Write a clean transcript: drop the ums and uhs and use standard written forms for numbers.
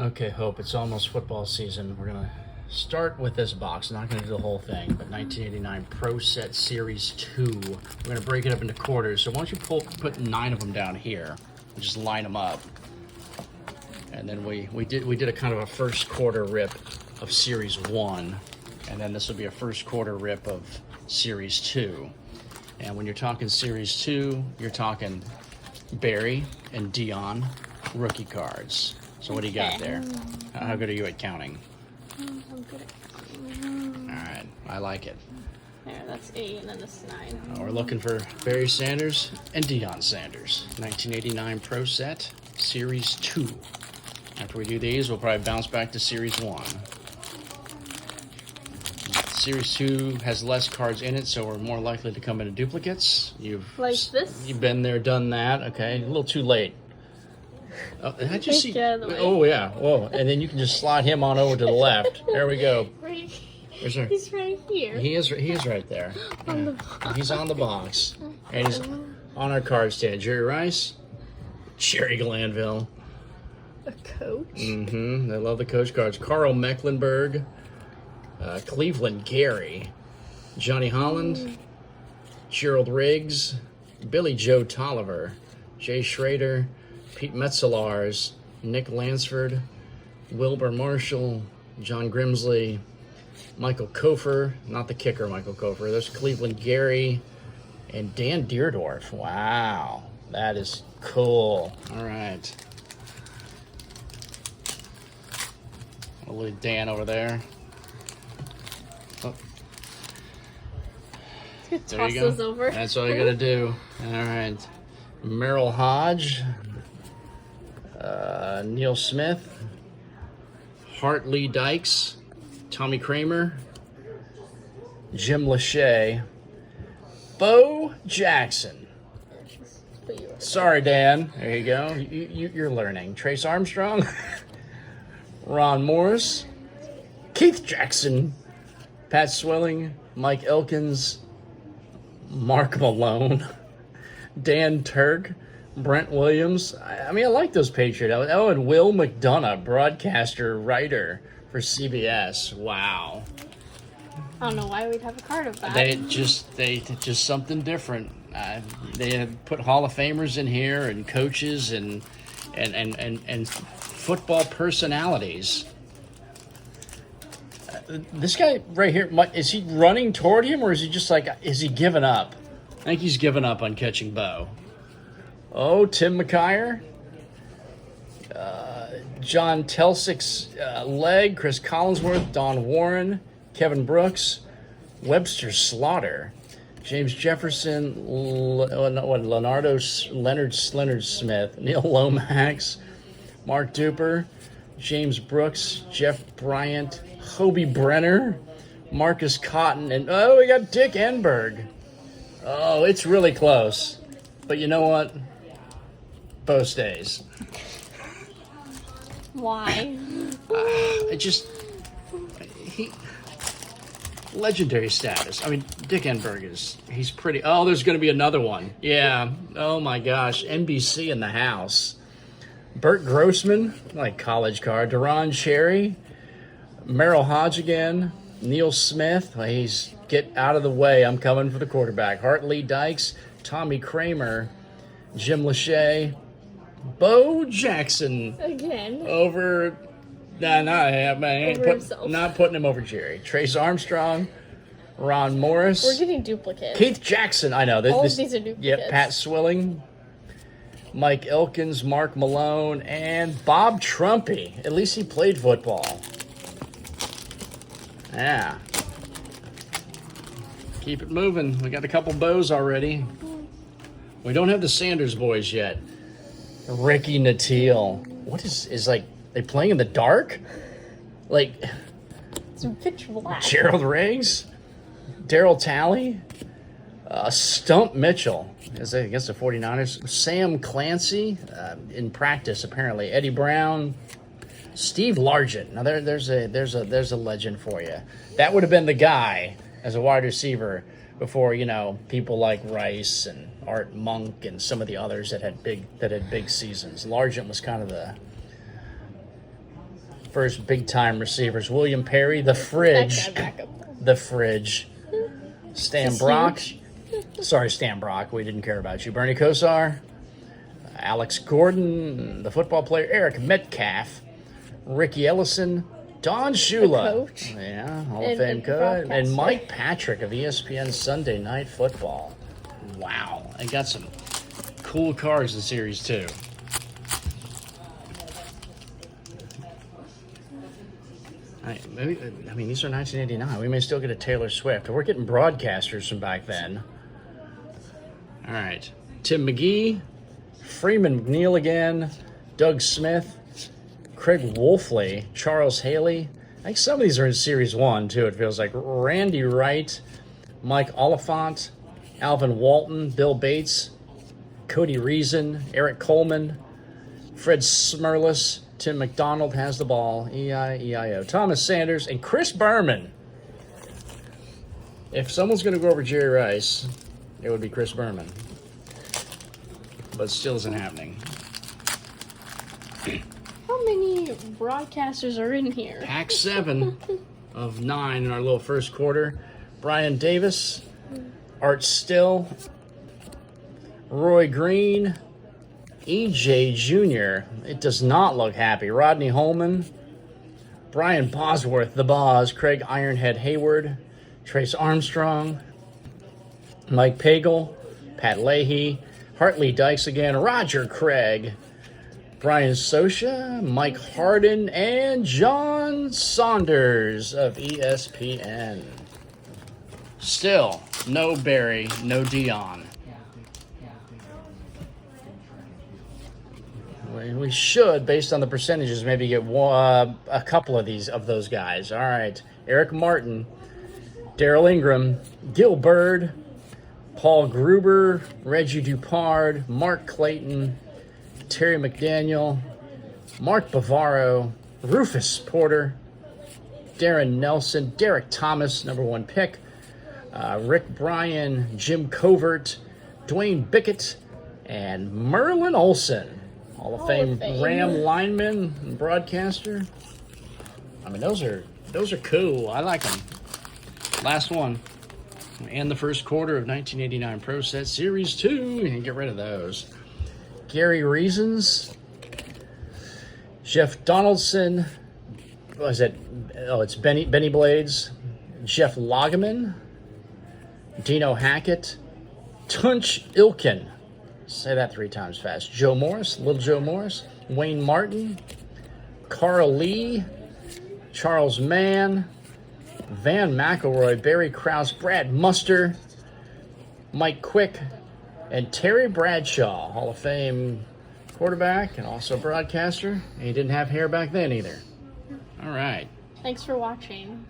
Okay, Hope, it's almost football season. We're going to start with this box. I'm not going to do the whole thing, but 1989 Pro Set Series 2. We're going to break it up into quarters. So why don't you put 9 of them down here and just line them up. And then we did a kind of a first quarter rip of Series 1. And then this will be a first quarter rip of Series 2. And when you're talking Series 2, you're talking Barry and Dion rookie cards. So what do you got there? How good are you at counting? I'm good at counting. All right, I like it. There, that's 8, and then this is 9. We're looking for Barry Sanders and Deion Sanders. 1989 Pro Set, Series 2. After we do these, we'll probably bounce back to Series 1. Series 2 has less cards in it, so we're more likely to come into duplicates. Like this? You've been there, done that. Okay, a little too late. Oh, how'd you see? Oh, yeah. Whoa. And then you can just slide him on over to the left. There we go. Right. Where's our... He's right here. He is right there. On the box. He's on the box. And he's on our card stand. Jerry Rice, Jerry Glanville. A coach. Mm-hmm. They love the coach cards. Carl Mecklenburg, Cleveland Gary, Johnny Holland, Gerald Riggs, Billy Joe Tolliver, Jay Schrader, Pete Metzelaars, Nick Lansford, Wilbur Marshall, John Grimsley, Michael Kofer, not the kicker Michael Kofer, there's Cleveland Gary, and Dan Deerdorf. Wow, that is cool. All right. A little Dan over there. Oh. There you go. Toss those over. That's all you gotta do. All right. Merrill Hodge, Neil Smith, Hart Lee Dykes, Tommy Kramer, Jim Lachey, Bo Jackson. Sorry, Dan. There you go. You're learning. Trace Armstrong, Ron Morris, Keith Jackson, Pat Swilling, Mike Elkins, Mark Malone, Dan Turk, Brent Williams. I mean, I like those Patriot. Oh, and Will McDonough, broadcaster, writer for CBS. Wow. I don't know why we'd have a card of that. They just something different. They have put Hall of Famers in here and coaches and football personalities. This guy right here, is he running toward him or is he just like, is he giving up? I think he's given up on catching Bo. Oh, Tim McKyer, John Telsick's leg, Chris Collinsworth, Don Warren, Kevin Brooks, Webster Slaughter, James Jefferson, Leonard Smith, Neil Lomax, Mark Duper, James Brooks, Jeff Bryant, Hobie Brenner, Marcus Cotton, and we got Dick Enberg. Oh, it's really close. But you know what? Bo stays. Why? Legendary status. I mean, Dick Enberg he's pretty. Oh, there's going to be another one. Yeah. Oh my gosh. NBC in the house. Bert Grossman, like college card. Deron Cherry, Merrill Hodge again, Neil Smith. He's get out of the way. I'm coming for the quarterback. Hart Lee Dykes, Tommy Kramer, Jim Lachey, Bo Jackson. Again. Over. Not putting him over Jerry. Trace Armstrong, Ron Morris. We're getting duplicates. Keith Jackson. I know. All of these are duplicates. Yep. Pat Swilling, Mike Elkins, Mark Malone, and Bob Trumpy. At least he played football. Yeah. Keep it moving. We got a couple bows already. We don't have the Sanders boys yet. Ricky Nattiel. What is like, they playing in the dark? Like, It's pitch black. Gerald Riggs? Daryl Talley? Stump Mitchell against the 49ers. Sam Clancy in practice, apparently. Eddie Brown. Steve Largent. Now there's a legend for you. That would have been the guy as a wide receiver before, people like Rice and Art Monk and some of the others that had big seasons. Largent was kind of First big-time receivers. William Perry, the Fridge. That guy back up. The Fridge. Stan This is Brock. huge. Sorry, Stan Brock. We didn't care about you. Bernie Kosar. Alex Gordon, the football player. Eric Metcalf. Ricky Ellison. Don Shula. coach. Yeah, Hall of And Fame the coach. broadcaster. And Mike Patrick of ESPN Sunday Night Football. Wow. I got some cool cards in Series 2. I mean, these are 1989. We may still get a Taylor Swift. We're getting broadcasters from back then. All right. Tim McGee, Freeman McNeil again, Doug Smith, Craig Wolfley, Charles Haley. I think some of these are in Series 1, too, it feels like. Randy Wright, Mike Oliphant, Alvin Walton, Bill Bates, Cody Reason, Eric Coleman, Fred Smirlis, Tim McDonald has the ball, E-I-E-I-O. Thomas Sanders, and Chris Berman. If someone's going to go over Jerry Rice, it would be Chris Berman. But it still isn't happening. How many broadcasters are in here? Pack 7 of 9 in our little first quarter. Brian Davis, Art Still, Roy Green, EJ Jr. It does not look happy. Rodney Holman, Brian Bosworth, the Boz, Craig Ironhead Hayward, Trace Armstrong, Mike Pagel, Pat Leahy, Hartley Dykes again, Roger Craig, Brian Sosha, Mike Harden, and John Saunders of ESPN. Still, no Barry, no Dion. We should, based on the percentages, maybe get a couple of those guys. All right. Eric Martin, Daryl Ingram, Gil Bird, Paul Gruber, Reggie Dupard, Mark Clayton, Terry McDaniel, Mark Bavaro, Rufus Porter, Darren Nelson, Derek Thomas, number 1 pick, Rick Bryan, Jim Covert, Dwayne Bickett, and Merlin Olsen. Hall of Fame Ram lineman and broadcaster. I mean, those are cool. I like them. Last one. And the first quarter of 1989 Pro Set Series 2. And get rid of those. Gary Reasons. Jeff Donaldson. What is it? Oh, it's Benny Blades. Jeff Loggeman. Dino Hackett. Tunch Ilkin. Say that 3 times fast. Joe Morris, Little Joe Morris, Wayne Martin, Carl Lee, Charles Mann, Van McElroy, Barry Krause, Brad Muster, Mike Quick, and Terry Bradshaw, Hall of Fame quarterback and also broadcaster. And he didn't have hair back then either. All right. Thanks for watching.